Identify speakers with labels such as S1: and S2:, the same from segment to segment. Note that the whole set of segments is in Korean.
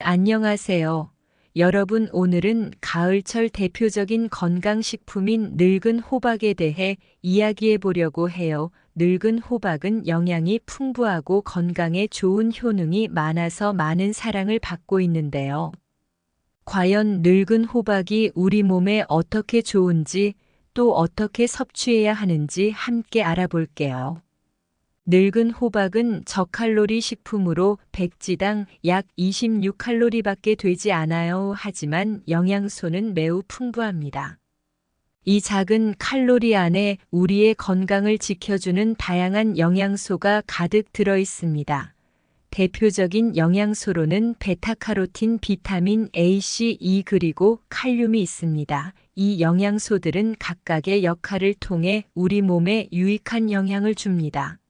S1: 안녕하세요. 여러분, 오늘은 가을철 대표적인 건강식품인 늙은 호박에 대해 이야기해 보려고 해요. 늙은 호박은 영양이 풍부하고 건강에 좋은 효능이 많아서 많은 사랑을 받고 있는데요. 과연 늙은 호박이 우리 몸에 어떻게 좋은지, 또 어떻게 섭취해야 하는지 함께 알아볼게요. 늙은 호박은 저칼로리 식품으로 백지당 약 26칼로리밖에 되지 않아요. 하지만 영양소는 매우 풍부합니다. 이 작은 칼로리 안에 우리의 건강을 지켜주는 다양한 영양소가 가득 들어 있습니다. 대표적인 영양소로는 베타카로틴, 비타민 A, C, E 그리고 칼륨이 있습니다. 이 영양소들은 각각의 역할을 통해 우리 몸에 유익한 영향을 줍니다.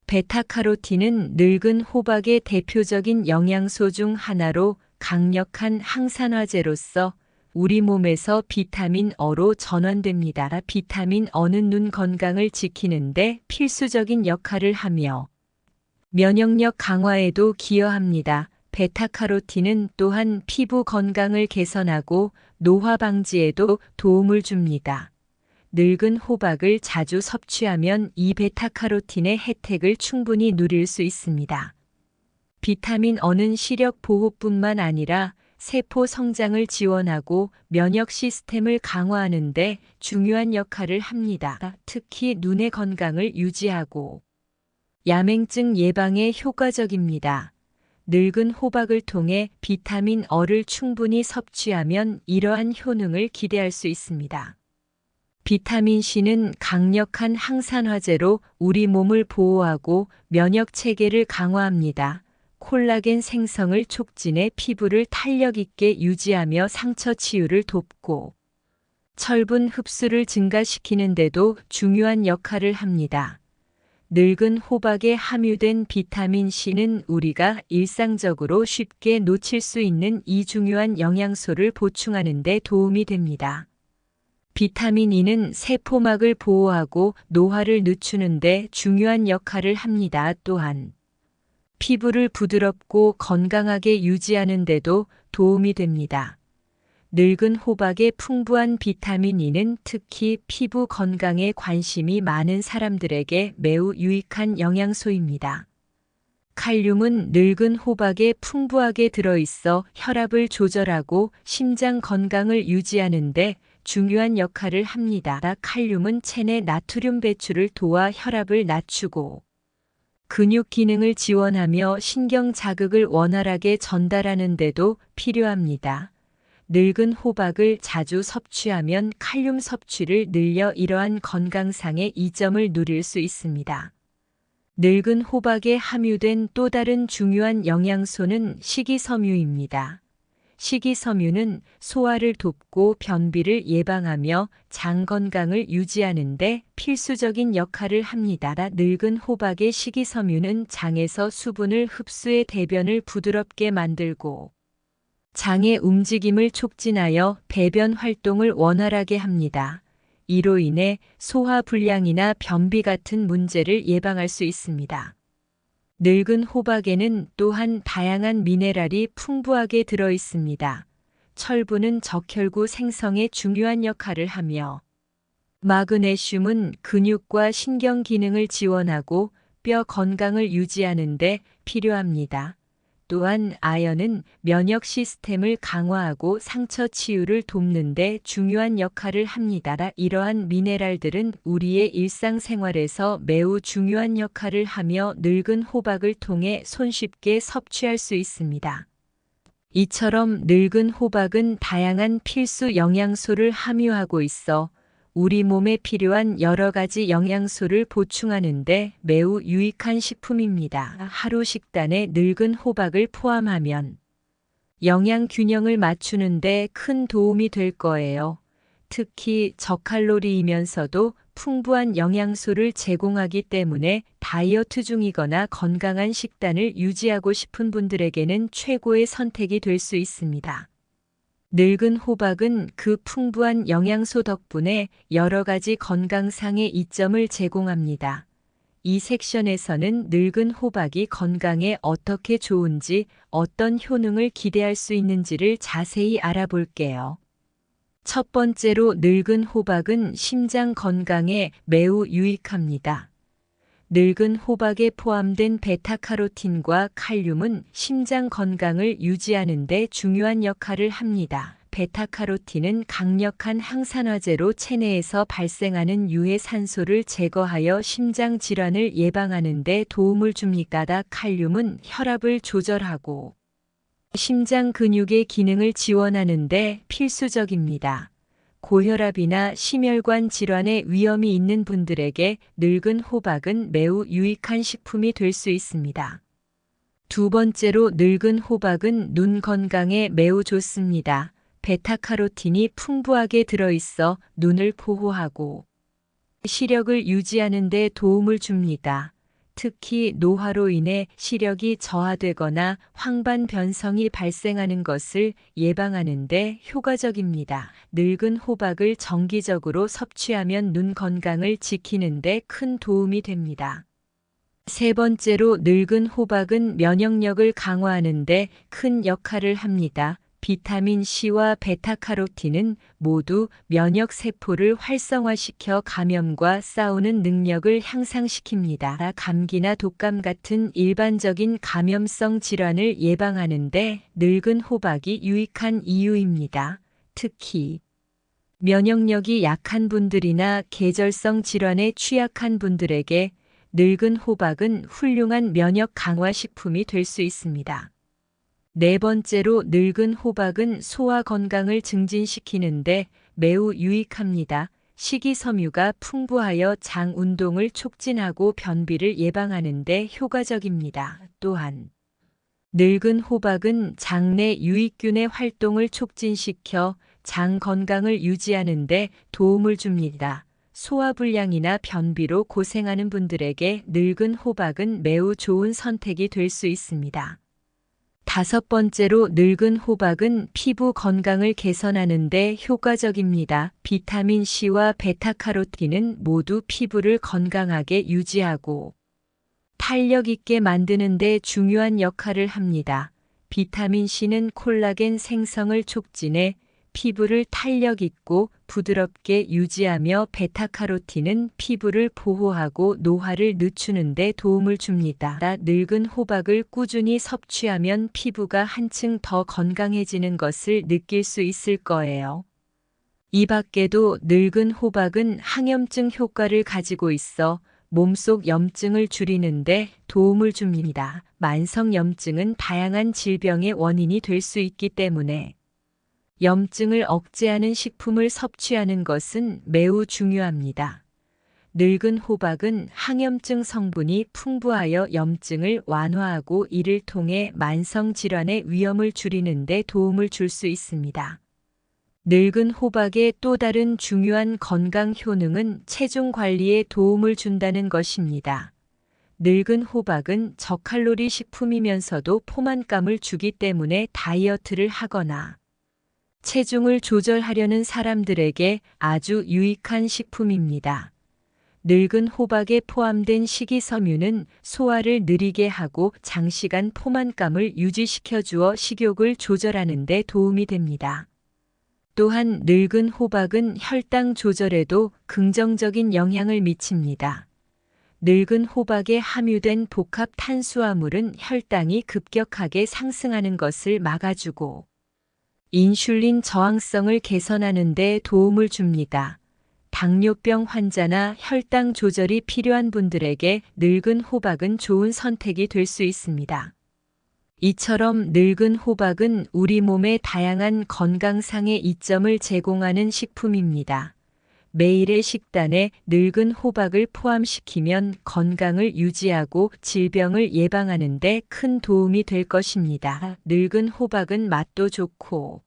S1: 베타카로틴은 늙은 호박의 대표적인 영양소 중 하나로 강력한 항산화제로서 우리 몸에서 비타민 어로 전환됩니다. 비타민 어는 눈 건강을 지키는데 필수적인 역할을 하며 면역력 강화에도 기여합니다. 베타카로틴은 또한 피부 건강을 개선하고 노화 방지에도 도움을 줍니다. 늙은 호박을 자주 섭취하면 이 베타카로틴의 혜택을 충분히 누릴 수 있습니다. 비타민 어는 시력 보호뿐만 아니라 세포 성장을 지원하고 면역 시스템을 강화하는 데 중요한 역할을 합니다. 특히 눈의 건강을 유지하고 야맹증 예방에 효과적입니다. 늙은 호박을 통해 비타민 어를 충분히 섭취하면 이러한 효능을 기대할 수 있습니다. 비타민 C는 강력한 항산화제로 우리 몸을 보호하고 면역 체계를 강화합니다. 콜라겐 생성을 촉진해 피부를 탄력 있게 유지하며 상처 치유를 돕고 철분 흡수를 증가시키는 데도 중요한 역할을 합니다. 늙은 호박에 함유된 비타민 C는 우리가 일상적으로 쉽게 놓칠 수 있는 이 중요한 영양소를 보충하는 데 도움이 됩니다. 비타민 E는 세포막을 보호하고 노화를 늦추는 데 중요한 역할을 합니다. 또한 피부를 부드럽고 건강하게 유지하는 데도 도움이 됩니다. 늙은 호박의 풍부한 비타민 E는 특히 피부 건강에 관심이 많은 사람들에게 매우 유익한 영양소입니다. 칼륨은 늙은 호박에 풍부하게 들어있어 혈압을 조절하고 심장 건강을 유지하는 데 중요한 역할을 합니다. 칼륨은 체내 나트륨 배출을 도와 혈압을 낮추고 근육 기능을 지원하며 신경 자극을 원활하게 전달하는 데도 필요합니다. 늙은 호박을 자주 섭취하면 칼륨 섭취를 늘려 이러한 건강상의 이점을 누릴 수 있습니다. 늙은 호박에 함유된 또 다른 중요한 영양소는 식이섬유입니다. 식이섬유는 소화를 돕고 변비를 예방하며 장 건강을 유지하는 데 필수적인 역할을 합니다. 늙은 호박의 식이섬유는 장에서 수분을 흡수해 대변을 부드럽게 만들고 장의 움직임을 촉진하여 배변 활동을 원활하게 합니다. 이로 인해 소화 불량이나 변비 같은 문제를 예방할 수 있습니다. 늙은 호박에는 또한 다양한 미네랄이 풍부하게 들어 있습니다. 철분은 적혈구 생성에 중요한 역할을 하며 마그네슘은 근육과 신경 기능을 지원하고 뼈 건강을 유지하는 데 필요합니다. 또한 아연은 면역 시스템을 강화하고 상처 치유를 돕는 데 중요한 역할을 합니다. 이러한 미네랄들은 우리의 일상생활에서 매우 중요한 역할을 하며 늙은 호박을 통해 손쉽게 섭취할 수 있습니다. 이처럼 늙은 호박은 다양한 필수 영양소를 함유하고 있어 우리 몸에 필요한 여러 가지 영양소를 보충하는 데 매우 유익한 식품입니다. 하루 식단에 늙은 호박을 포함하면 영양 균형을 맞추는 데 큰 도움이 될 거예요. 특히 저칼로리이면서도 풍부한 영양소를 제공하기 때문에 다이어트 중이거나 건강한 식단을 유지하고 싶은 분들에게는 최고의 선택이 될 수 있습니다. 늙은 호박은 그 풍부한 영양소 덕분에 여러 가지 건강상의 이점을 제공합니다. 이 섹션에서는 늙은 호박이 건강에 어떻게 좋은지, 어떤 효능을 기대할 수 있는지를 자세히 알아볼게요. 첫 번째로 늙은 호박은 심장 건강에 매우 유익합니다. 늙은 호박에 포함된 베타카로틴과 칼륨은 심장 건강을 유지하는 데 중요한 역할을 합니다. 베타카로틴은 강력한 항산화제로 체내에서 발생하는 유해 산소를 제거하여 심장 질환을 예방하는 데 도움을 줍니다. 칼륨은 혈압을 조절하고 심장 근육의 기능을 지원하는 데 필수적입니다. 고혈압이나 심혈관 질환의 위험이 있는 분들에게 늙은 호박은 매우 유익한 식품이 될 수 있습니다. 두 번째로 늙은 호박은 눈 건강에 매우 좋습니다. 베타카로틴이 풍부하게 들어있어 눈을 보호하고 시력을 유지하는 데 도움을 줍니다. 특히 노화로 인해 시력이 저하되거나 황반 변성이 발생하는 것을 예방하는 데 효과적입니다. 늙은 호박을 정기적으로 섭취하면 눈 건강을 지키는 데 큰 도움이 됩니다. 세 번째로 늙은 호박은 면역력을 강화하는 데 큰 역할을 합니다. 비타민 C와 베타카로틴은 모두 면역 세포를 활성화시켜 감염과 싸우는 능력을 향상시킵니다. 감기나 독감 같은 일반적인 감염성 질환을 예방하는 데 늙은 호박이 유익한 이유입니다. 특히 면역력이 약한 분들이나 계절성 질환에 취약한 분들에게 늙은 호박은 훌륭한 면역 강화 식품이 될 수 있습니다. 네 번째로 늙은 호박은 소화 건강을 증진시키는데 매우 유익합니다. 식이섬유가 풍부하여 장 운동을 촉진하고 변비를 예방하는 데 효과적입니다. 또한 늙은 호박은 장내 유익균의 활동을 촉진시켜 장 건강을 유지하는 데 도움을 줍니다. 소화불량이나 변비로 고생하는 분들에게 늙은 호박은 매우 좋은 선택이 될 수 있습니다. 다섯 번째로 늙은 호박은 피부 건강을 개선하는 데 효과적입니다. 비타민 C와 베타카로틴은 모두 피부를 건강하게 유지하고 탄력 있게 만드는 데 중요한 역할을 합니다. 비타민 C는 콜라겐 생성을 촉진해 피부를 탄력 있고 부드럽게 유지하며 베타카로틴은 피부를 보호하고 노화를 늦추는 데 도움을 줍니다. 늙은 호박을 꾸준히 섭취하면 피부가 한층 더 건강해지는 것을 느낄 수 있을 거예요. 이 밖에도 늙은 호박은 항염증 효과를 가지고 있어 몸속 염증을 줄이는 데 도움을 줍니다. 만성 염증은 다양한 질병의 원인이 될 수 있기 때문에 염증을 억제하는 식품을 섭취하는 것은 매우 중요합니다. 늙은 호박은 항염증 성분이 풍부하여 염증을 완화하고 이를 통해 만성 질환의 위험을 줄이는 데 도움을 줄 수 있습니다. 늙은 호박의 또 다른 중요한 건강 효능은 체중 관리에 도움을 준다는 것입니다. 늙은 호박은 저칼로리 식품이면서도 포만감을 주기 때문에 다이어트를 하거나 체중을 조절하려는 사람들에게 아주 유익한 식품입니다. 늙은 호박에 포함된 식이섬유는 소화를 느리게 하고 장시간 포만감을 유지시켜 주어 식욕을 조절하는 데 도움이 됩니다. 또한 늙은 호박은 혈당 조절에도 긍정적인 영향을 미칩니다. 늙은 호박에 함유된 복합 탄수화물은 혈당이 급격하게 상승하는 것을 막아주고 인슐린 저항성을 개선하는 데 도움을 줍니다. 당뇨병 환자나 혈당 조절이 필요한 분들에게 늙은 호박은 좋은 선택이 될 수 있습니다. 이처럼 늙은 호박은 우리 몸에 다양한 건강상의 이점을 제공하는 식품입니다. 매일의 식단에 늙은 호박을 포함시키면 건강을 유지하고 질병을 예방하는 데 큰 도움이 될 것입니다. 늙은 호박은 맛도 좋고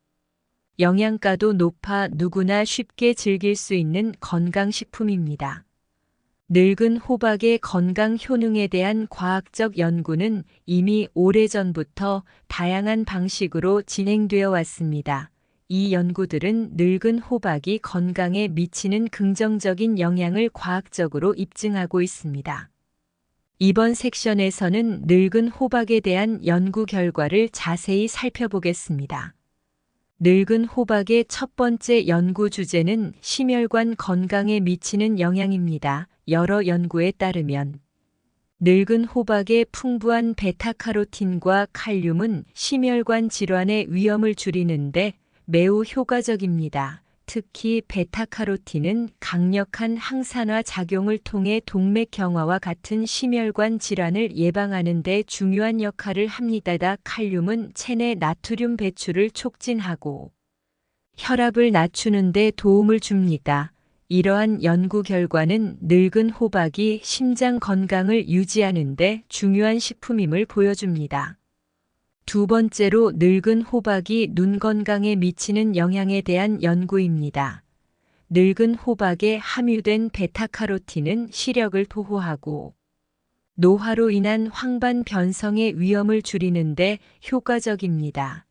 S1: 영양가도 높아 누구나 쉽게 즐길 수 있는 건강식품입니다. 늙은 호박의 건강 효능에 대한 과학적 연구는 이미 오래전부터 다양한 방식으로 진행되어 왔습니다. 이 연구들은 늙은 호박이 건강에 미치는 긍정적인 영향을 과학적으로 입증하고 있습니다. 이번 섹션에서는 늙은 호박에 대한 연구 결과를 자세히 살펴보겠습니다. 늙은 호박의 첫 번째 연구 주제는 심혈관 건강에 미치는 영향입니다. 여러 연구에 따르면 늙은 호박의 풍부한 베타카로틴과 칼륨은 심혈관 질환의 위험을 줄이는데 매우 효과적입니다. 특히 베타카로틴은 강력한 항산화 작용을 통해 동맥 경화와 같은 심혈관 질환을 예방하는 데 중요한 역할을 합니다. 칼륨은 체내 나트륨 배출을 촉진하고 혈압을 낮추는 데 도움을 줍니다. 이러한 연구 결과는 늙은 호박이 심장 건강을 유지하는 데 중요한 식품임을 보여줍니다. 두 번째로 늙은 호박이 눈 건강에 미치는 영향에 대한 연구입니다. 늙은 호박에 함유된 베타카로틴은 시력을 보호하고 노화로 인한 황반 변성의 위험을 줄이는 데 효과적입니다.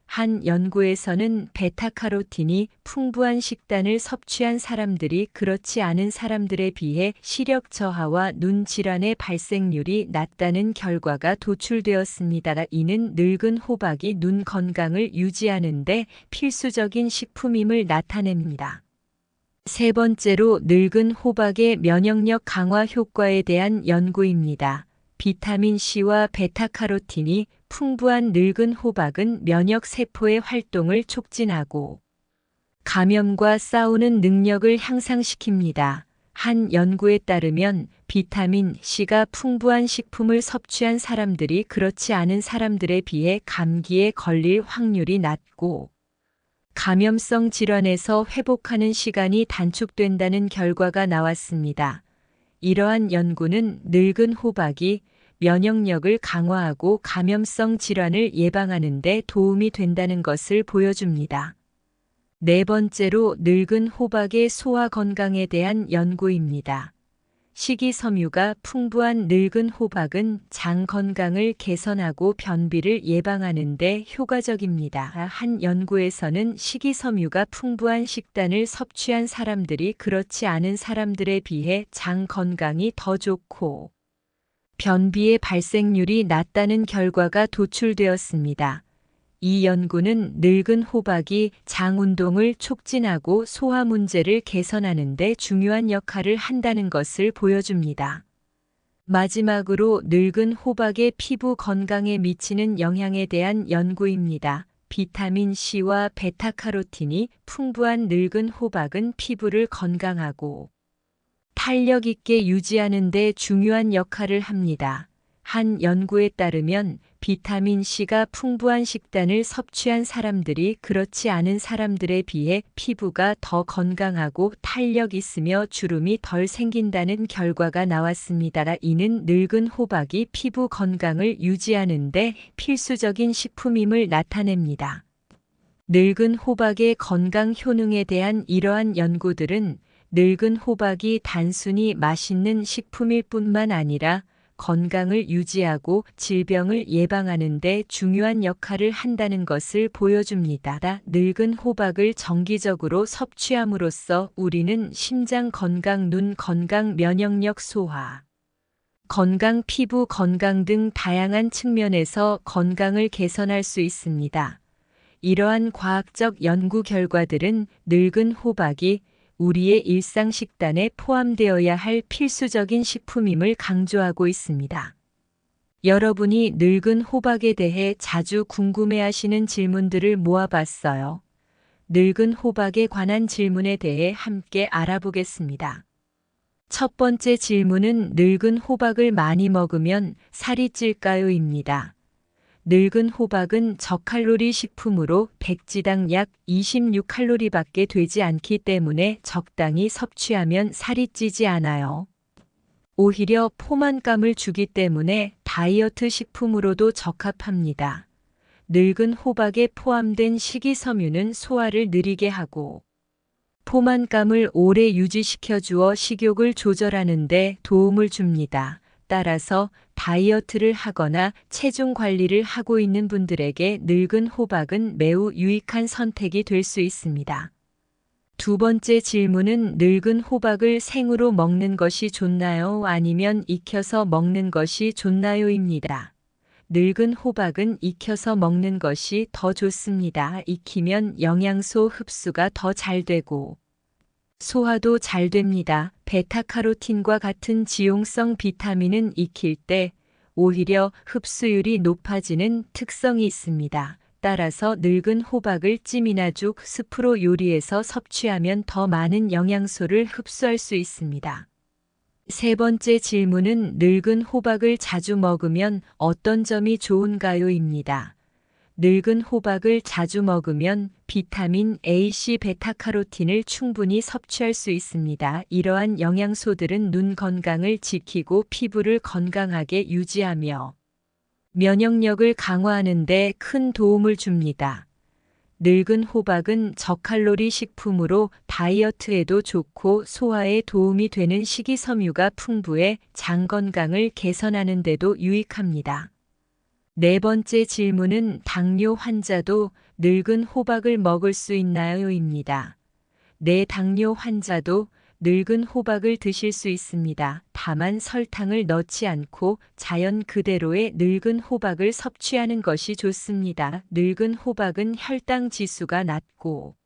S1: 한 연구에서는 베타카로틴이 풍부한 식단을 섭취한 사람들이 그렇지 않은 사람들에 비해 시력 저하와 눈 질환의 발생률이 낮다는 결과가 도출되었습니다. 이는 늙은 호박이 눈 건강을 유지하는 데 필수적인 식품임을 나타냅니다. 세 번째로 늙은 호박의 면역력 강화 효과에 대한 연구입니다. 비타민C와 베타카로틴이 풍부한 늙은 호박은 면역 세포의 활동을 촉진하고 감염과 싸우는 능력을 향상시킵니다. 한 연구에 따르면 비타민C가 풍부한 식품을 섭취한 사람들이 그렇지 않은 사람들에 비해 감기에 걸릴 확률이 낮고 감염성 질환에서 회복하는 시간이 단축된다는 결과가 나왔습니다. 이러한 연구는 늙은 호박이 면역력을 강화하고 감염성 질환을 예방하는 데 도움이 된다는 것을 보여줍니다. 네 번째로 늙은 호박의 소화 건강에 대한 연구입니다. 식이섬유가 풍부한 늙은 호박은 장 건강을 개선하고 변비를 예방하는 데 효과적입니다. 한 연구에서는 식이섬유가 풍부한 식단을 섭취한 사람들이 그렇지 않은 사람들에 비해 장 건강이 더 좋고 변비의 발생률이 낮다는 결과가 도출되었습니다. 이 연구는 늙은 호박이 장 운동을 촉진하고 소화 문제를 개선하는 데 중요한 역할을 한다는 것을 보여줍니다. 마지막으로 늙은 호박의 피부 건강에 미치는 영향에 대한 연구입니다. 비타민C와 베타카로틴이 풍부한 늙은 호박은 피부를 건강하고 탄력 있게 유지하는 데 중요한 역할을 합니다. 한 연구에 따르면 비타민C가 풍부한 식단을 섭취한 사람들이 그렇지 않은 사람들에 비해 피부가 더 건강하고 탄력 있으며 주름이 덜 생긴다는 결과가 나왔습니다. 이는 늙은 호박이 피부 건강을 유지하는 데 필수적인 식품임을 나타냅니다. 늙은 호박의 건강 효능에 대한 이러한 연구들은 늙은 호박이 단순히 맛있는 식품일 뿐만 아니라 건강을 유지하고 질병을 예방하는 데 중요한 역할을 한다는 것을 보여줍니다. 늙은 호박을 정기적으로 섭취함으로써 우리는 심장 건강, 눈 건강, 면역력 소화, 건강, 피부 건강 등 다양한 측면에서 건강을 개선할 수 있습니다. 이러한 과학적 연구 결과들은 늙은 호박이 우리의 일상 식단에 포함되어야 할 필수적인 식품임을 강조하고 있습니다. 여러분이 늙은 호박에 대해 자주 궁금해하시는 질문들을 모아봤어요. 늙은 호박에 관한 질문에 대해 함께 알아보겠습니다. 첫 번째 질문은 늙은 호박을 많이 먹으면 살이 찔까요? 입니다. 늙은 호박은 저칼로리 식품으로 백지당 약 26칼로리밖에 되지 않기 때문에 적당히 섭취하면 살이 찌지 않아요. 오히려 포만감을 주기 때문에 다이어트 식품으로도 적합합니다. 늙은 호박에 포함된 식이섬유는 소화를 느리게 하고 포만감을 오래 유지시켜 주어 식욕을 조절하는 데 도움을 줍니다. 따라서 다이어트를 하거나 체중 관리를 하고 있는 분들에게 늙은 호박은 매우 유익한 선택이 될 수 있습니다. 두 번째 질문은 늙은 호박을 생으로 먹는 것이 좋나요? 아니면 익혀서 먹는 것이 좋나요?입니다. 늙은 호박은 익혀서 먹는 것이 더 좋습니다. 익히면 영양소 흡수가 더 잘 되고 소화도 잘 됩니다. 베타카로틴과 같은 지용성 비타민은 익힐 때 오히려 흡수율이 높아지는 특성이 있습니다. 따라서 늙은 호박을 찜이나 죽, 스프로 요리해서 섭취하면 더 많은 영양소를 흡수할 수 있습니다. 세 번째 질문은 늙은 호박을 자주 먹으면 어떤 점이 좋은가요?입니다. 늙은 호박을 자주 먹으면 비타민 A, C, 베타카로틴을 충분히 섭취할 수 있습니다. 이러한 영양소들은 눈 건강을 지키고 피부를 건강하게 유지하며 면역력을 강화하는 데 큰 도움을 줍니다. 늙은 호박은 저칼로리 식품으로 다이어트에도 좋고 소화에 도움이 되는 식이섬유가 풍부해 장 건강을 개선하는 데도 유익합니다. 네 번째 질문은 당뇨 환자도 늙은 호박을 먹을 수 있나요?입니다. 네, 당뇨 환자도 늙은 호박을 드실 수 있습니다. 다만 설탕을 넣지 않고 자연 그대로의 늙은 호박을 섭취하는 것이 좋습니다. 늙은 호박은 혈당 지수가 낮고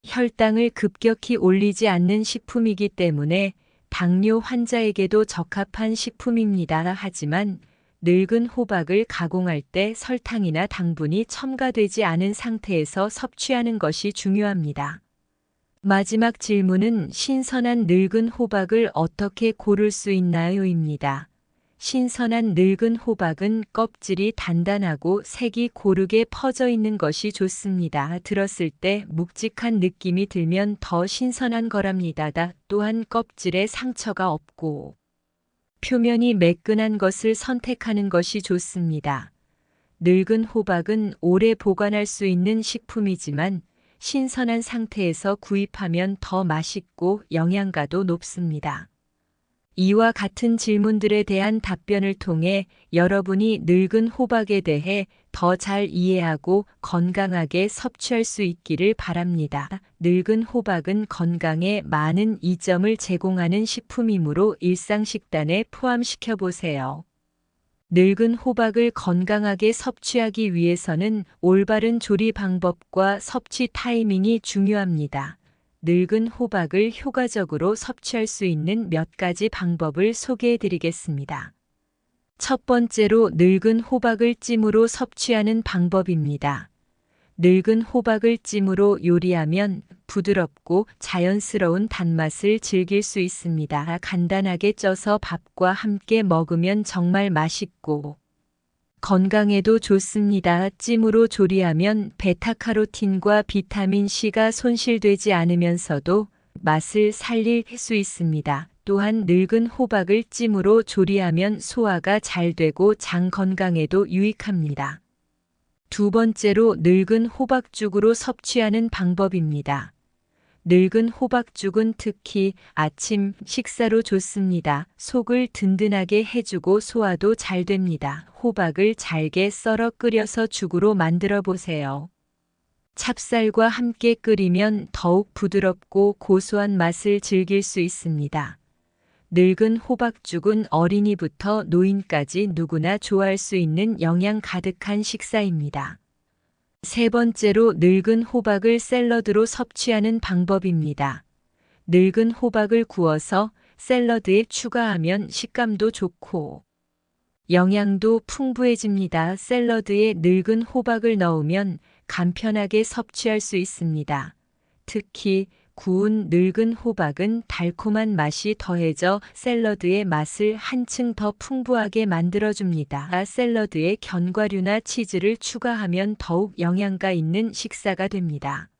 S1: 혈당을 급격히 올리지 않는 식품이기 때문에 당뇨 환자에게도 적합한 식품입니다. 하지만 늙은 호박을 가공할 때 설탕이나 당분이 첨가되지 않은 상태에서 섭취하는 것이 중요합니다. 마지막 질문은 신선한 늙은 호박을 어떻게 고를 수 있나요?입니다. 신선한 늙은 호박은 껍질이 단단하고 색이 고르게 퍼져 있는 것이 좋습니다. 들었을 때 묵직한 느낌이 들면 더 신선한 거랍니다. 또한 껍질에 상처가 없고 표면이 매끈한 것을 선택하는 것이 좋습니다. 늙은 호박은 오래 보관할 수 있는 식품이지만 신선한 상태에서 구입하면 더 맛있고 영양가도 높습니다. 이와 같은 질문들에 대한 답변을 통해 여러분이 늙은 호박에 대해 더 잘 이해하고 건강하게 섭취할 수 있기를 바랍니다. 늙은 호박은 건강에 많은 이점을 제공하는 식품이므로 일상 식단에 포함시켜 보세요. 늙은 호박을 건강하게 섭취하기 위해서는 올바른 조리 방법과 섭취 타이밍이 중요합니다. 늙은 호박을 효과적으로 섭취할 수 있는 몇 가지 방법을 소개해 드리겠습니다. 첫 번째로 늙은 호박을 찜으로 섭취하는 방법입니다. 늙은 호박을 찜으로 요리하면 부드럽고 자연스러운 단맛을 즐길 수 있습니다. 간단하게 쪄서 밥과 함께 먹으면 정말 맛있고 건강에도 좋습니다. 찜으로 조리하면 베타카로틴과 비타민 C가 손실되지 않으면서도 맛을 살릴 수 있습니다. 또한 늙은 호박을 찜으로 조리하면 소화가 잘 되고 장 건강에도 유익합니다. 두 번째로 늙은 호박죽으로 섭취하는 방법입니다. 늙은 호박죽은 특히 아침 식사로 좋습니다. 속을 든든하게 해주고 소화도 잘 됩니다. 호박을 잘게 썰어 끓여서 죽으로 만들어 보세요. 찹쌀과 함께 끓이면 더욱 부드럽고 고소한 맛을 즐길 수 있습니다. 늙은 호박죽은 어린이부터 노인까지 누구나 좋아할 수 있는 영양 가득한 식사입니다. 세 번째로 늙은 호박을 샐러드로 섭취하는 방법입니다. 늙은 호박을 구워서 샐러드에 추가하면 식감도 좋고 영양도 풍부해집니다. 샐러드에 늙은 호박을 넣으면 간편하게 섭취할 수 있습니다. 특히 구운 늙은 호박은 달콤한 맛이 더해져 샐러드의 맛을 한층 더 풍부하게 만들어줍니다. 샐러드에 견과류나 치즈를 추가하면 더욱 영양가 있는 식사가 됩니다.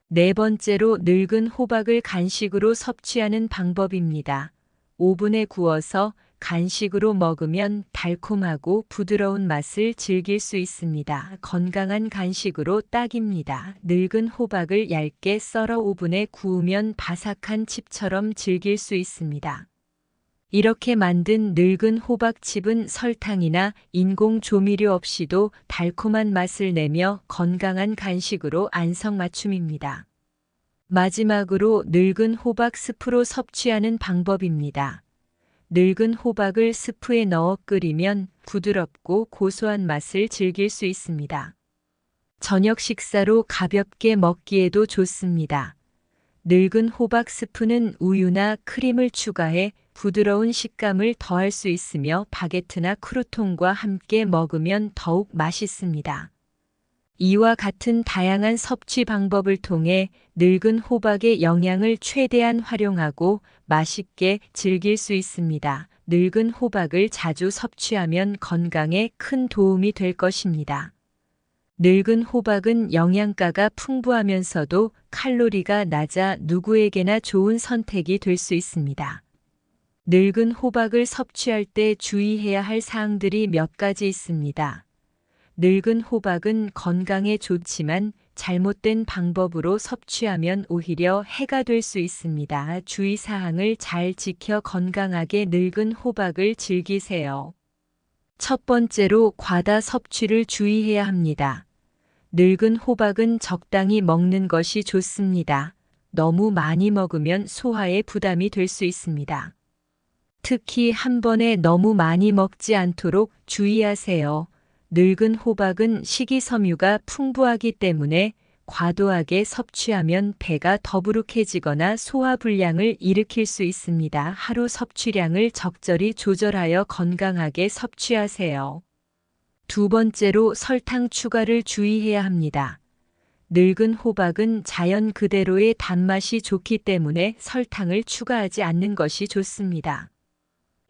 S1: 네 번째로 늙은 호박을 간식으로 섭취하는 방법입니다. 오븐에 구워서 간식으로 먹으면 달콤하고 부드러운 맛을 즐길 수 있습니다. 건강한 간식으로 딱입니다. 늙은 호박을 얇게 썰어 오븐에 구우면 바삭한 칩처럼 즐길 수 있습니다. 이렇게 만든 늙은 호박칩은 설탕이나 인공 조미료 없이도 달콤한 맛을 내며 건강한 간식으로 안성맞춤입니다. 마지막으로 늙은 호박 스프로 섭취하는 방법입니다. 늙은 호박을 스프에 넣어 끓이면 부드럽고 고소한 맛을 즐길 수 있습니다. 저녁 식사로 가볍게 먹기에도 좋습니다. 늙은 호박 스프는 우유나 크림을 추가해 부드러운 식감을 더할 수 있으며 바게트나 크루통과 함께 먹으면 더욱 맛있습니다. 이와 같은 다양한 섭취 방법을 통해 늙은 호박의 영양을 최대한 활용하고 맛있게 즐길 수 있습니다. 늙은 호박을 자주 섭취하면 건강에 큰 도움이 될 것입니다. 늙은 호박은 영양가가 풍부하면서도 칼로리가 낮아 누구에게나 좋은 선택이 될 수 있습니다. 늙은 호박을 섭취할 때 주의해야 할 사항들이 몇 가지 있습니다. 늙은 호박은 건강에 좋지만 잘못된 방법으로 섭취하면 오히려 해가 될 수 있습니다. 주의사항을 잘 지켜 건강하게 늙은 호박을 즐기세요. 첫 번째로 과다 섭취를 주의해야 합니다. 늙은 호박은 적당히 먹는 것이 좋습니다. 너무 많이 먹으면 소화에 부담이 될 수 있습니다. 특히 한 번에 너무 많이 먹지 않도록 주의하세요. 늙은 호박은 식이섬유가 풍부하기 때문에 과도하게 섭취하면 배가 더부룩해지거나 소화불량을 일으킬 수 있습니다. 하루 섭취량을 적절히 조절하여 건강하게 섭취하세요. 두 번째로 설탕 추가를 주의해야 합니다. 늙은 호박은 자연 그대로의 단맛이 좋기 때문에 설탕을 추가하지 않는 것이 좋습니다.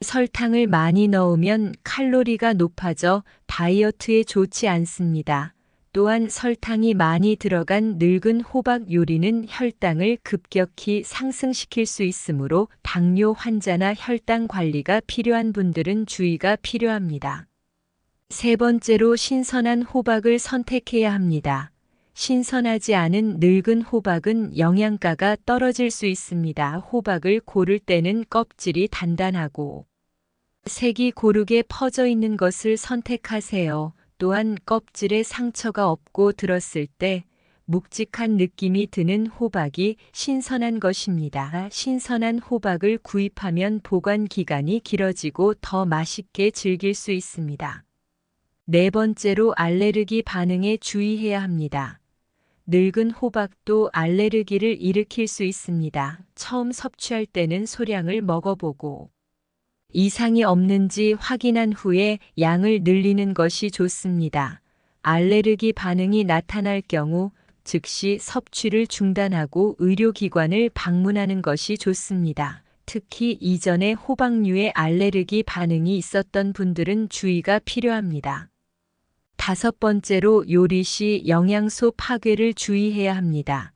S1: 설탕을 많이 넣으면 칼로리가 높아져 다이어트에 좋지 않습니다. 또한 설탕이 많이 들어간 늙은 호박 요리는 혈당을 급격히 상승시킬 수 있으므로 당뇨 환자나 혈당 관리가 필요한 분들은 주의가 필요합니다. 세 번째로 신선한 호박을 선택해야 합니다. 신선하지 않은 늙은 호박은 영양가가 떨어질 수 있습니다. 호박을 고를 때는 껍질이 단단하고 색이 고르게 퍼져 있는 것을 선택하세요. 또한 껍질에 상처가 없고 들었을 때 묵직한 느낌이 드는 호박이 신선한 것입니다. 신선한 호박을 구입하면 보관 기간이 길어지고 더 맛있게 즐길 수 있습니다. 네 번째로 알레르기 반응에 주의해야 합니다. 늙은 호박도 알레르기를 일으킬 수 있습니다. 처음 섭취할 때는 소량을 먹어보고 이상이 없는지 확인한 후에 양을 늘리는 것이 좋습니다. 알레르기 반응이 나타날 경우 즉시 섭취를 중단하고 의료기관을 방문하는 것이 좋습니다. 특히 이전에 호박류에 알레르기 반응이 있었던 분들은 주의가 필요합니다. 다섯 번째로 요리 시 영양소 파괴를 주의해야 합니다.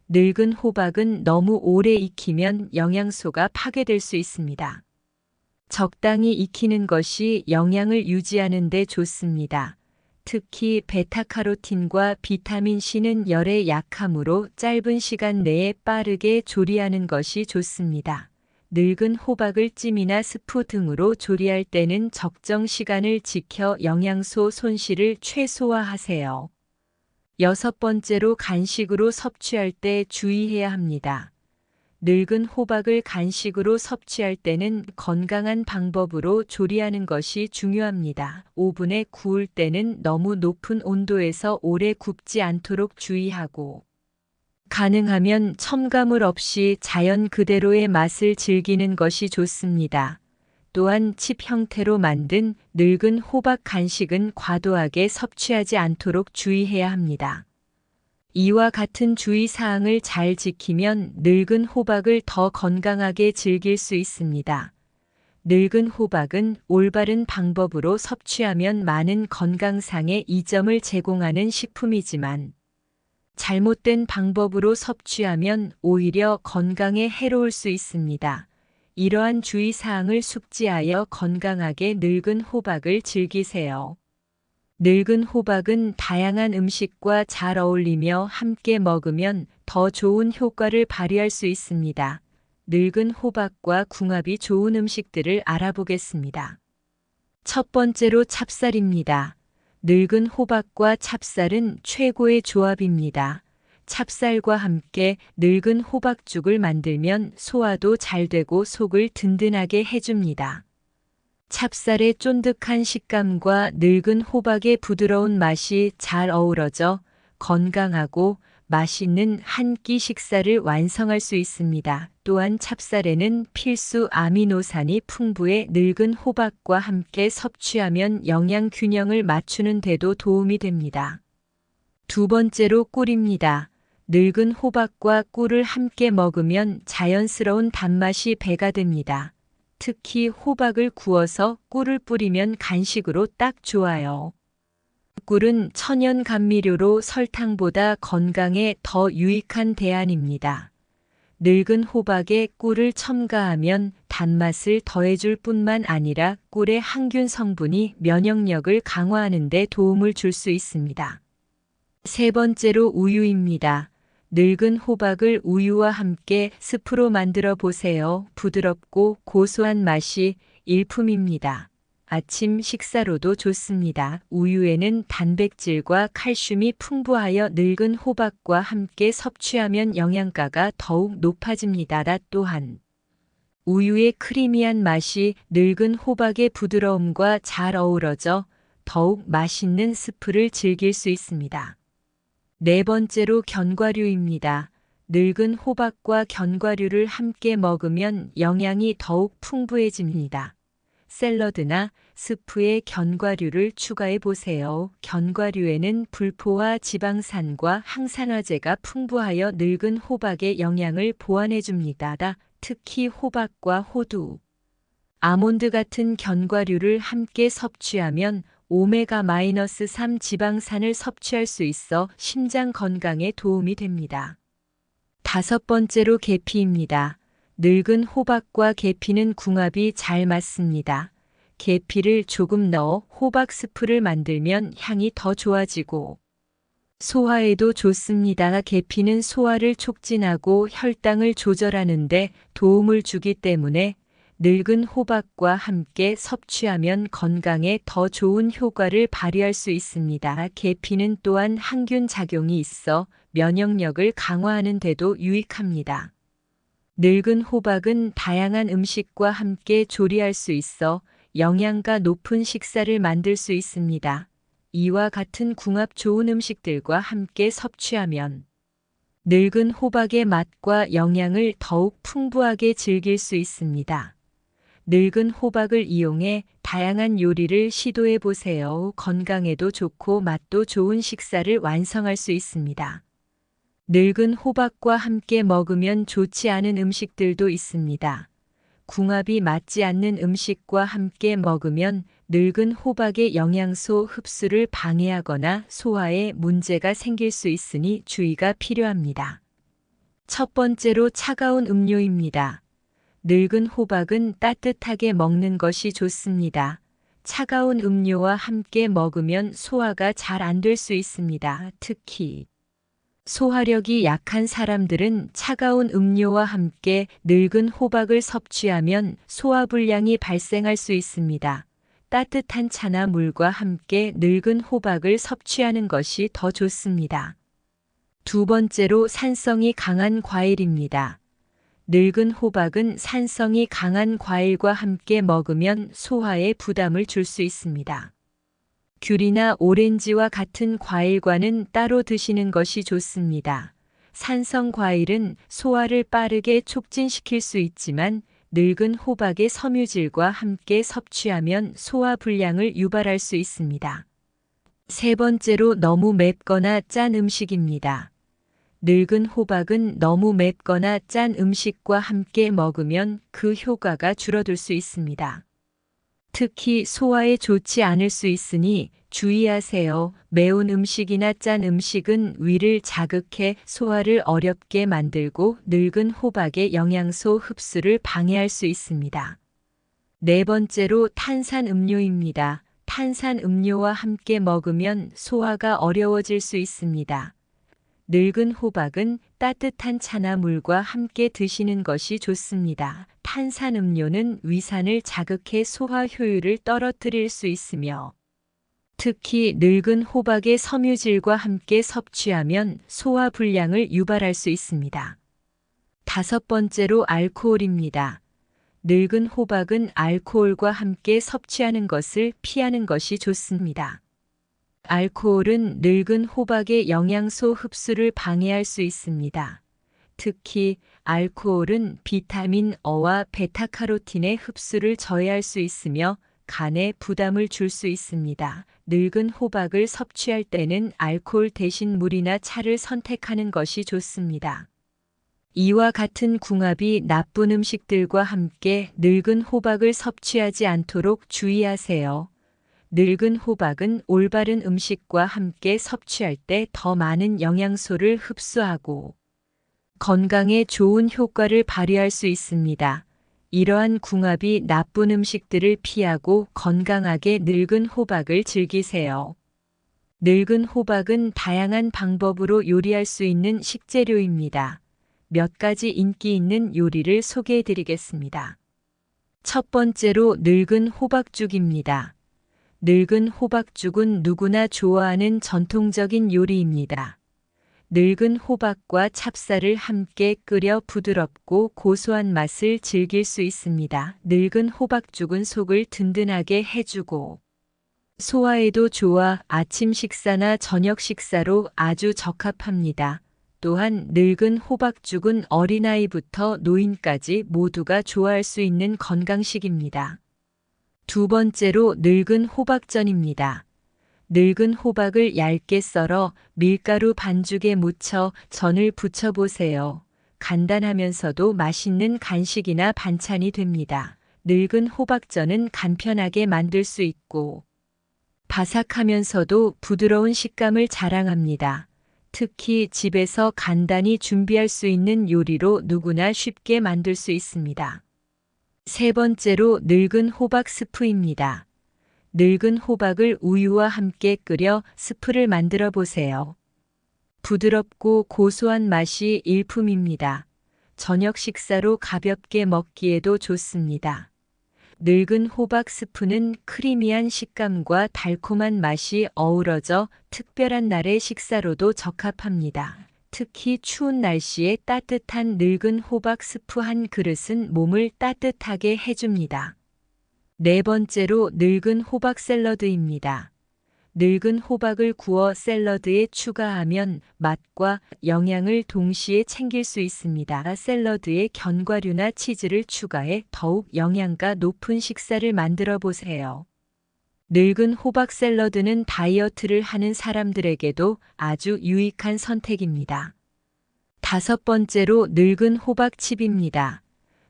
S1: 늙은 호박은 너무 오래 익히면 영양소가 파괴될 수 있습니다. 적당히 익히는 것이 영양을 유지하는 데 좋습니다. 특히 베타카로틴과 비타민C는 열에 약하므로 짧은 시간 내에 빠르게 조리하는 것이 좋습니다. 늙은 호박을 찜이나 스프 등으로 조리할 때는 적정 시간을 지켜 영양소 손실을 최소화하세요. 여섯 번째로 간식으로 섭취할 때 주의해야 합니다. 늙은 호박을 간식으로 섭취할 때는 건강한 방법으로 조리하는 것이 중요합니다. 오븐에 구울 때는 너무 높은 온도에서 오래 굽지 않도록 주의하고 가능하면 첨가물 없이 자연 그대로의 맛을 즐기는 것이 좋습니다. 또한 칩 형태로 만든 늙은 호박 간식은 과도하게 섭취하지 않도록 주의해야 합니다. 이와 같은 주의사항을 잘 지키면 늙은 호박을 더 건강하게 즐길 수 있습니다. 늙은 호박은 올바른 방법으로 섭취하면 많은 건강상의 이점을 제공하는 식품이지만 잘못된 방법으로 섭취하면 오히려 건강에 해로울 수 있습니다. 이러한 주의사항을 숙지하여 건강하게 늙은 호박을 즐기세요. 늙은 호박은 다양한 음식과 잘 어울리며 함께 먹으면 더 좋은 효과를 발휘할 수 있습니다. 늙은 호박과 궁합이 좋은 음식들을 알아보겠습니다. 첫 번째로 찹쌀입니다. 늙은 호박과 찹쌀은 최고의 조합입니다. 찹쌀과 함께 늙은 호박죽을 만들면 소화도 잘 되고 속을 든든하게 해줍니다. 찹쌀의 쫀득한 식감과 늙은 호박의 부드러운 맛이 잘 어우러져 건강하고 맛있는 한 끼 식사를 완성할 수 있습니다. 또한 찹쌀에는 필수 아미노산이 풍부해 늙은 호박과 함께 섭취하면 영양 균형을 맞추는 데도 도움이 됩니다. 두 번째로 꿀입니다. 늙은 호박과 꿀을 함께 먹으면 자연스러운 단맛이 배가 됩니다. 특히 호박을 구워서 꿀을 뿌리면 간식으로 딱 좋아요. 꿀은 천연 감미료로 설탕보다 건강에 더 유익한 대안입니다. 늙은 호박에 꿀을 첨가하면 단맛을 더해줄 뿐만 아니라 꿀의 항균 성분이 면역력을 강화하는 데 도움을 줄 수 있습니다. 세 번째로 우유입니다. 늙은 호박을 우유와 함께 스프로 만들어 보세요. 부드럽고 고소한 맛이 일품입니다. 아침 식사로도 좋습니다. 우유에는 단백질과 칼슘이 풍부하여 늙은 호박과 함께 섭취하면 영양가가 더욱 높아집니다. 또한 우유의 크리미한 맛이 늙은 호박의 부드러움과 잘 어우러져 더욱 맛있는 스프를 즐길 수 있습니다. 네 번째로 견과류입니다. 늙은 호박과 견과류를 함께 먹으면 영양이 더욱 풍부해집니다. 샐러드나 스프에 견과류를 추가해 보세요. 견과류에는 불포화 지방산과 항산화제가 풍부하여 늙은 호박의 영양을 보완해 줍니다. 특히 호박과 호두, 아몬드 같은 견과류를 함께 섭취하면 오메가-3 지방산을 섭취할 수 있어 심장 건강에 도움이 됩니다. 다섯 번째로 계피입니다. 늙은 호박과 계피는 궁합이 잘 맞습니다. 계피를 조금 넣어 호박 스프를 만들면 향이 더 좋아지고 소화에도 좋습니다. 계피는 소화를 촉진하고 혈당을 조절하는 데 도움을 주기 때문에 늙은 호박과 함께 섭취하면 건강에 더 좋은 효과를 발휘할 수 있습니다. 계피는 또한 항균 작용이 있어 면역력을 강화하는 데도 유익합니다. 늙은 호박은 다양한 음식과 함께 조리할 수 있어 영양가 높은 식사를 만들 수 있습니다. 이와 같은 궁합 좋은 음식들과 함께 섭취하면 늙은 호박의 맛과 영양을 더욱 풍부하게 즐길 수 있습니다. 늙은 호박을 이용해 다양한 요리를 시도해 보세요. 건강에도 좋고 맛도 좋은 식사를 완성할 수 있습니다. 늙은 호박과 함께 먹으면 좋지 않은 음식들도 있습니다. 궁합이 맞지 않는 음식과 함께 먹으면 늙은 호박의 영양소 흡수를 방해하거나 소화에 문제가 생길 수 있으니 주의가 필요합니다. 첫 번째로 차가운 음료입니다. 늙은 호박은 따뜻하게 먹는 것이 좋습니다. 차가운 음료와 함께 먹으면 소화가 잘 안 될 수 있습니다. 특히 소화력이 약한 사람들은 차가운 음료와 함께 늙은 호박을 섭취하면 소화불량이 발생할 수 있습니다. 따뜻한 차나 물과 함께 늙은 호박을 섭취하는 것이 더 좋습니다. 두 번째로 산성이 강한 과일입니다. 늙은 호박은 산성이 강한 과일과 함께 먹으면 소화에 부담을 줄 수 있습니다. 귤이나 오렌지와 같은 과일과는 따로 드시는 것이 좋습니다. 산성 과일은 소화를 빠르게 촉진시킬 수 있지만 늙은 호박의 섬유질과 함께 섭취하면 소화 불량을 유발할 수 있습니다. 세 번째로 너무 맵거나 짠 음식입니다. 늙은 호박은 너무 맵거나 짠 음식과 함께 먹으면 그 효과가 줄어들 수 있습니다. 특히 소화에 좋지 않을 수 있으니 주의하세요. 매운 음식이나 짠 음식은 위를 자극해 소화를 어렵게 만들고 늙은 호박의 영양소 흡수를 방해할 수 있습니다. 네 번째로 탄산 음료입니다. 탄산 음료와 함께 먹으면 소화가 어려워질 수 있습니다. 늙은 호박은 따뜻한 차나 물과 함께 드시는 것이 좋습니다. 탄산음료는 위산을 자극해 소화 효율을 떨어뜨릴 수 있으며 특히 늙은 호박의 섬유질과 함께 섭취하면 소화불량을 유발할 수 있습니다. 다섯 번째로 알코올입니다. 늙은 호박은 알코올과 함께 섭취하는 것을 피하는 것이 좋습니다. 알코올은 늙은 호박의 영양소 흡수를 방해할 수 있습니다. 특히 알코올은 비타민 어와 베타카로틴의 흡수를 저해할 수 있으며 간에 부담을 줄 수 있습니다. 늙은 호박을 섭취할 때는 알코올 대신 물이나 차를 선택하는 것이 좋습니다. 이와 같은 궁합이 나쁜 음식들과 함께 늙은 호박을 섭취하지 않도록 주의하세요. 늙은 호박은 올바른 음식과 함께 섭취할 때 더 많은 영양소를 흡수하고 건강에 좋은 효과를 발휘할 수 있습니다. 이러한 궁합이 나쁜 음식들을 피하고 건강하게 늙은 호박을 즐기세요. 늙은 호박은 다양한 방법으로 요리할 수 있는 식재료입니다. 몇 가지 인기 있는 요리를 소개해 드리겠습니다. 첫 번째로 늙은 호박죽입니다. 늙은 호박죽은 누구나 좋아하는 전통적인 요리입니다. 늙은 호박과 찹쌀을 함께 끓여 부드럽고 고소한 맛을 즐길 수 있습니다. 늙은 호박죽은 속을 든든하게 해주고 소화에도 좋아 아침 식사나 저녁 식사로 아주 적합합니다. 또한 늙은 호박죽은 어린아이부터 노인까지 모두가 좋아할 수 있는 건강식입니다. 두 번째로 늙은 호박전입니다. 늙은 호박을 얇게 썰어 밀가루 반죽에 묻혀 전을 부쳐보세요. 간단하면서도 맛있는 간식이나 반찬이 됩니다. 늙은 호박전은 간편하게 만들 수 있고 바삭하면서도 부드러운 식감을 자랑합니다. 특히 집에서 간단히 준비할 수 있는 요리로 누구나 쉽게 만들 수 있습니다. 세 번째로 늙은 호박 스프입니다. 늙은 호박을 우유와 함께 끓여 스프를 만들어 보세요. 부드럽고 고소한 맛이 일품입니다. 저녁 식사로 가볍게 먹기에도 좋습니다. 늙은 호박 스프는 크리미한 식감과 달콤한 맛이 어우러져 특별한 날의 식사로도 적합합니다. 특히 추운 날씨에 따뜻한 늙은 호박 스프 한 그릇은 몸을 따뜻하게 해줍니다. 네 번째로 늙은 호박 샐러드입니다. 늙은 호박을 구워 샐러드에 추가하면 맛과 영양을 동시에 챙길 수 있습니다. 샐러드에 견과류나 치즈를 추가해 더욱 영양가 높은 식사를 만들어 보세요. 늙은 호박 샐러드는 다이어트를 하는 사람들에게도 아주 유익한 선택입니다. 다섯 번째로 늙은 호박칩입니다.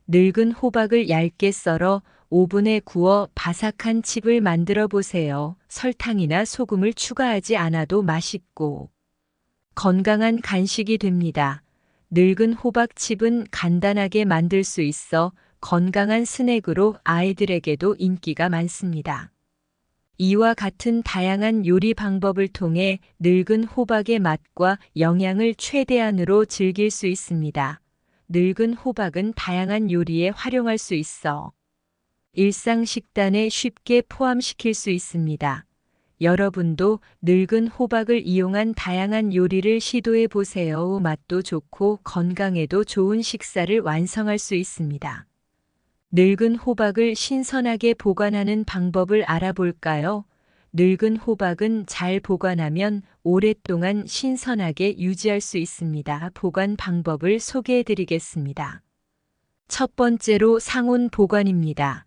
S1: 늙은 호박을 얇게 썰어 오븐에 구워 바삭한 칩을 만들어 보세요. 설탕이나 소금을 추가하지 않아도 맛있고 건강한 간식이 됩니다. 늙은 호박칩은 간단하게 만들 수 있어 건강한 스낵으로 아이들에게도 인기가 많습니다. 이와 같은 다양한 요리 방법을 통해 늙은 호박의 맛과 영양을 최대한으로 즐길 수 있습니다. 늙은 호박은 다양한 요리에 활용할 수 있어 일상 식단에 쉽게 포함시킬 수 있습니다. 여러분도 늙은 호박을 이용한 다양한 요리를 시도해 보세요. 맛도 좋고 건강에도 좋은 식사를 완성할 수 있습니다. 늙은 호박을 신선하게 보관하는 방법을 알아볼까요? 늙은 호박은 잘 보관하면 오랫동안 신선하게 유지할 수 있습니다. 보관 방법을 소개해 드리겠습니다. 첫 번째로 상온 보관입니다.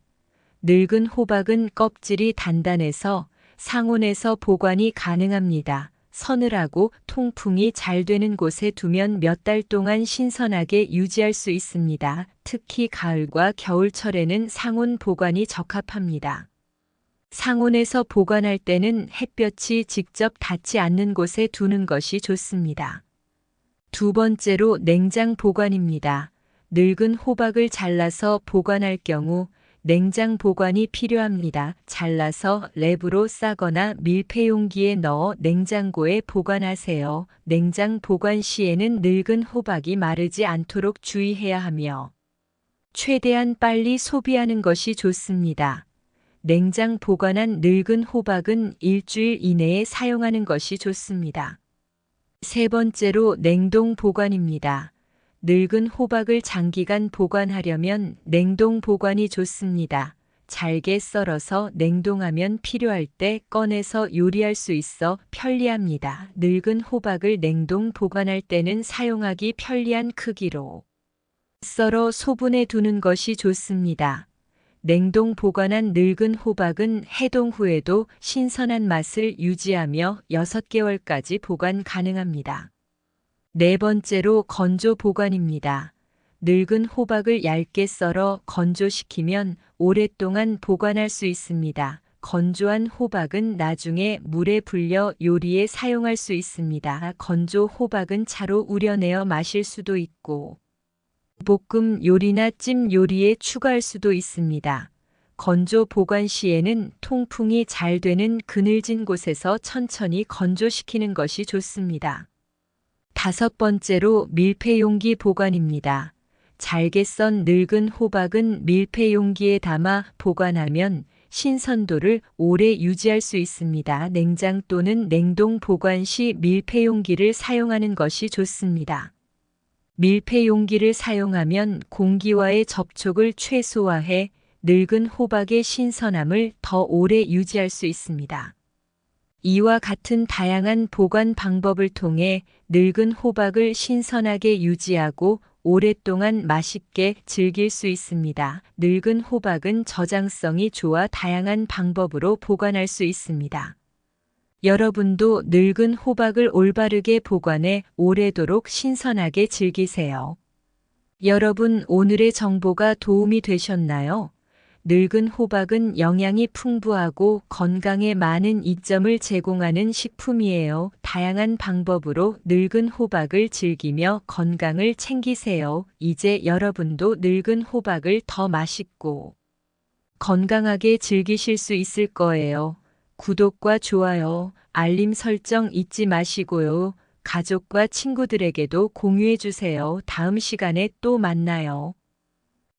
S1: 늙은 호박은 껍질이 단단해서 상온에서 보관이 가능합니다. 서늘하고 통풍이 잘 되는 곳에 두면 몇 달 동안 신선하게 유지할 수 있습니다. 특히 가을과 겨울철에는 상온 보관이 적합합니다. 상온에서 보관할 때는 햇볕이 직접 닿지 않는 곳에 두는 것이 좋습니다. 두 번째로 냉장 보관입니다. 늙은 호박을 잘라서 보관할 경우 냉장 보관이 필요합니다. 잘라서 랩으로 싸거나 밀폐 용기에 넣어 냉장고에 보관하세요. 냉장 보관 시에는 늙은 호박이 마르지 않도록 주의해야 하며 최대한 빨리 소비하는 것이 좋습니다. 냉장 보관한 늙은 호박은 일주일 이내에 사용하는 것이 좋습니다. 세 번째로 냉동 보관입니다. 늙은 호박을 장기간 보관하려면 냉동 보관이 좋습니다. 잘게 썰어서 냉동하면 필요할 때 꺼내서 요리할 수 있어 편리합니다. 늙은 호박을 냉동 보관할 때는 사용하기 편리한 크기로 썰어 소분해 두는 것이 좋습니다. 냉동 보관한 늙은 호박은 해동 후에도 신선한 맛을 유지하며 6개월까지 보관 가능합니다. 네 번째로 건조 보관입니다. 늙은 호박을 얇게 썰어 건조시키면 오랫동안 보관할 수 있습니다. 건조한 호박은 나중에 물에 불려 요리에 사용할 수 있습니다. 건조 호박은 차로 우려내어 마실 수도 있고 볶음 요리나 찜 요리에 추가할 수도 있습니다. 건조 보관 시에는 통풍이 잘 되는 그늘진 곳에서 천천히 건조시키는 것이 좋습니다. 다섯 번째로 밀폐용기 보관입니다. 잘게 썬 늙은 호박은 밀폐용기에 담아 보관하면 신선도를 오래 유지할 수 있습니다. 냉장 또는 냉동 보관 시 밀폐용기를 사용하는 것이 좋습니다. 밀폐용기를 사용하면 공기와의 접촉을 최소화해 늙은 호박의 신선함을 더 오래 유지할 수 있습니다. 이와 같은 다양한 보관 방법을 통해 늙은 호박을 신선하게 유지하고 오랫동안 맛있게 즐길 수 있습니다. 늙은 호박은 저장성이 좋아 다양한 방법으로 보관할 수 있습니다. 여러분도 늙은 호박을 올바르게 보관해 오래도록 신선하게 즐기세요. 여러분, 오늘의 정보가 도움이 되셨나요? 늙은 호박은 영양이 풍부하고 건강에 많은 이점을 제공하는 식품이에요. 다양한 방법으로 늙은 호박을 즐기며 건강을 챙기세요. 이제 여러분도 늙은 호박을 더 맛있고 건강하게 즐기실 수 있을 거예요. 구독과 좋아요, 알림 설정 잊지 마시고요. 가족과 친구들에게도 공유해 주세요. 다음 시간에 또 만나요.